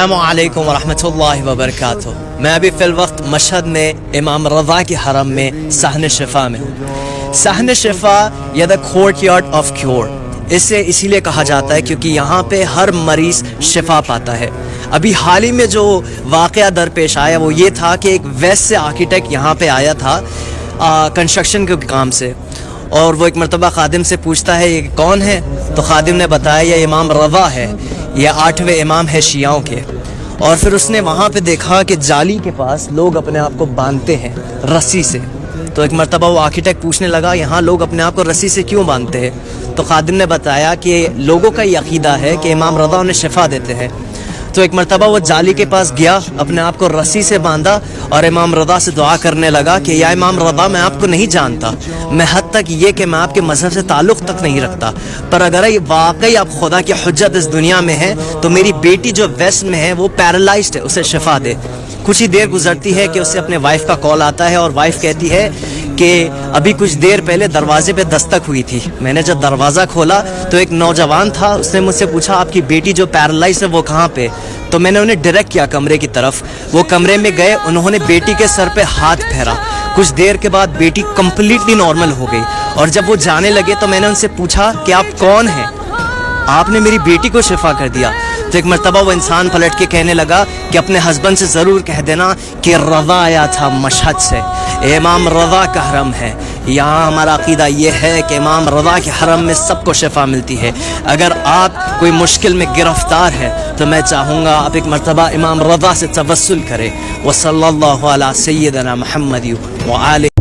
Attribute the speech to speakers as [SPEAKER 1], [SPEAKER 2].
[SPEAKER 1] السلام علیکم ورحمۃ اللہ وبرکاتہ۔ میں ابھی فی الوقت مشہد میں امام رضا کے حرم میں صحن شفا میں ہوں۔ صحن شفا یا the court yard of cure, اسے اسی لیے کہا جاتا ہے کیونکہ یہاں پہ ہر مریض شفا پاتا ہے۔ ابھی حال ہی میں جو واقعہ درپیش آیا وہ یہ تھا کہ ایک ویسٹ سے آرکیٹیکٹ یہاں پہ آیا تھا کنسٹرکشن کے کام سے، اور وہ ایک مرتبہ خادم سے پوچھتا ہے یہ کون ہے؟ تو خادم نے بتایا یہ امام رضا ہے، یہ 8ویں امام ہے شیعوں کے۔ اور پھر اس نے وہاں پہ دیکھا کہ جالی کے پاس لوگ اپنے آپ کو باندھتے ہیں رسی سے۔ تو ایک مرتبہ وہ آرکیٹیکٹ پوچھنے لگا یہاں لوگ اپنے آپ کو رسی سے کیوں باندھتے ہیں؟ تو خادم نے بتایا کہ لوگوں کا یہ عقیدہ ہے کہ امام رضا انہیں شفا دیتے ہیں۔ تو ایک مرتبہ وہ جالی کے پاس گیا، اپنے آپ کو رسی سے باندھا اور امام رضا سے دعا کرنے لگا کہ یا امام رضا میں آپ کو نہیں جانتا، میں حد تک یہ کہ میں آپ کے مذہب سے تعلق تک نہیں رکھتا، پر اگر یہ واقعی آپ خدا کی حجت اس دنیا میں ہے تو میری بیٹی جو ویسٹ میں ہے وہ پیرالائزڈ ہے، اسے شفا دے۔ کچھ ہی دیر گزرتی ہے کہ اسے اپنے وائف کا کال آتا ہے اور وائف کہتی ہے کہ ابھی کچھ دیر پہلے دروازے پہ دستک ہوئی تھی، میں نے جب دروازہ کھولا تو ایک نوجوان تھا، اس نے مجھ سے پوچھا آپ کی بیٹی جو پیرالائز ہے وہ کہاں پہ؟ تو میں نے انہیں ڈائریکٹ کیا کمرے کی طرف۔ وہ کمرے میں گئے، انہوں نے بیٹی کے سر پہ ہاتھ پھیرا، کچھ دیر کے بعد بیٹی کمپلیٹلی نارمل ہو گئی۔ اور جب وہ جانے لگے تو میں نے ان سے پوچھا کہ آپ کون ہیں؟ آپ نے میری بیٹی کو شفا کر دیا۔ تو ایک مرتبہ وہ انسان پلٹ کے کہنے لگا کہ اپنے ہسبینڈ سے ضرور کہہ دینا کہ رضا آیا تھا مشہد سے، امام رضا کا حرم ہے، یہاں ہمارا عقیدہ یہ ہے کہ امام رضا کے حرم میں سب کو شفا ملتی ہے۔ اگر آپ کوئی مشکل میں گرفتار ہے تو میں چاہوں گا آپ ایک مرتبہ امام رضا سے توسل کریں۔ وصلی اللہ علی سیدنا محمد وآلہ